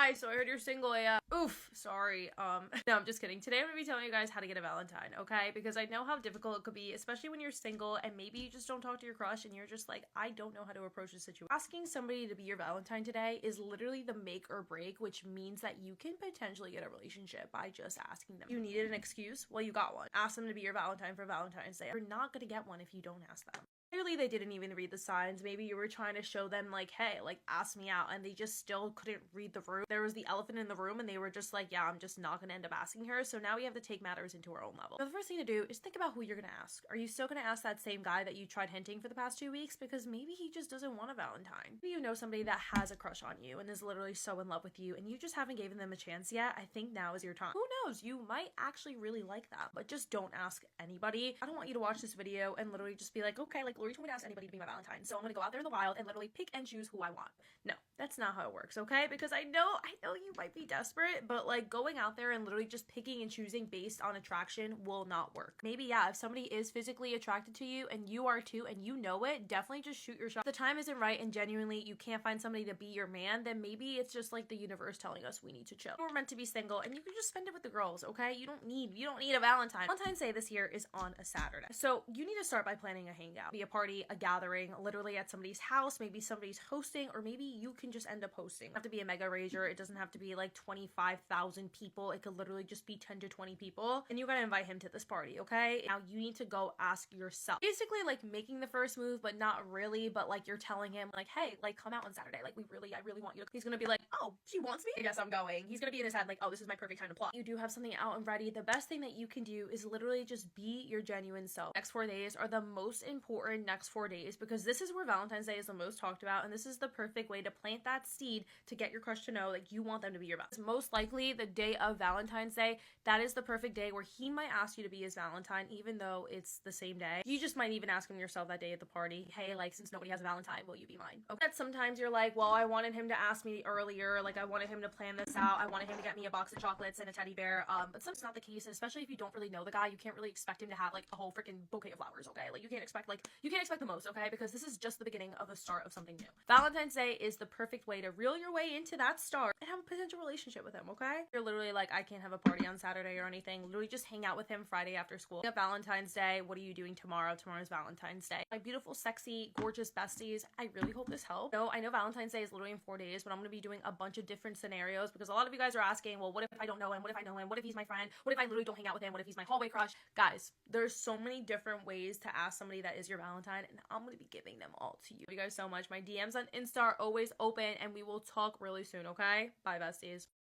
hi, so I heard you're single, yeah. Oof, sorry. No, I'm just kidding. Today I'm gonna be telling you guys how to get a Valentine, okay? Because I know how difficult it could be, especially when you're single and maybe you just don't talk to your crush and you're just like, I don't know how to approach the situation. Asking somebody to be your Valentine today is literally the make or break, which means that you can potentially get a relationship by just asking them. You needed an excuse? Well, you got one. Ask them to be your Valentine for Valentine's Day. You're not gonna get one if you don't ask them. Clearly they didn't even read the signs. Maybe you were trying to show them like, hey, like ask me out, and they just still couldn't read the room. There was the elephant in the room and they were just like, yeah, I'm just not gonna end up asking her. So now we have to take matters into our own level. So the first thing to do is think about who you're gonna ask. Are you still gonna ask that same guy that you tried hinting for the past 2 weeks? Because maybe he just doesn't want a Valentine. Maybe you know somebody that has a crush on you and is literally so in love with you and you just haven't given them a chance yet. I think now is your time. Who knows? You might actually really like that, but just don't ask anybody. I don't want you to watch this video and literally just be like, okay, like Lori told me to ask anybody to be my Valentine, so I'm gonna go out there in the wild and literally pick and choose who I want. No, that's not how it works, okay? Because I know you might be desperate, but like going out there and literally just picking and choosing based on attraction will not work. Maybe, yeah, if somebody is physically attracted to you and you are too and you know it, definitely just shoot your shot. If the time isn't right and genuinely you can't find somebody to be your man, then maybe it's just like the universe telling us we need to chill. We're meant to be single and you can just spend it with the girls, okay? You don't need a Valentine. Valentine's Day this year is on a Saturday. So you need to start by planning a hangout. Be a party, a gathering, literally at somebody's house, maybe somebody's hosting, or maybe you can just end up hosting. It doesn't have to be a mega rager. It doesn't have to be like 25,000 people. It could literally just be 10 to 20 people. And you gotta invite him to this party, okay? Now you need to go ask yourself. Basically like making the first move, but not really, but like you're telling him like, hey, like come out on Saturday. Like I really want you to. He's gonna be like, oh, she wants me? I guess I'm going. He's gonna be in his head like, oh, this is my perfect time to plot. You do have something out and ready. The best thing that you can do is literally just be your genuine self. Next 4 days are the most important next 4 days because this is where Valentine's Day is the most talked about, and this is the perfect way to plant that seed to get your crush to know like you want them to be your Valentine. Most likely the day of Valentine's Day, that is the perfect day where he might ask you to be his Valentine, even though it's the same day. You just might even ask him yourself that day at the party, hey, like since nobody has a Valentine, will you be mine? Okay. That sometimes you're like, well, I wanted him to ask me earlier, like I wanted him to plan this out, I wanted him to get me a box of chocolates and a teddy bear, but sometimes not the case, and especially if you don't really know the guy, you can't really expect him to have like a whole freaking bouquet of flowers, okay? Like you can't expect the most, okay? Because this is just the beginning of the start of something new. Valentine's Day is the perfect way to reel your way into that start and have a potential relationship with him, okay? You're literally like, I can't have a party on Saturday or anything. Literally just hang out with him Friday after school. Valentine's Day, what are you doing tomorrow? Tomorrow's Valentine's Day. My beautiful, sexy, gorgeous besties, I really hope this helped. No, I know Valentine's Day is literally in 4 days, but I'm going to be doing a bunch of different scenarios because a lot of you guys are asking, well, what if I don't know him? What if I know him? What if he's my friend? What if I literally don't hang out with him? What if he's my hallway crush? Guys, there's so many different ways to ask somebody that is your Valentine, and I'm going to be giving them all to you. Thank you guys so much. My DMs on Insta are always open, and we will talk really soon, okay? Bye, besties.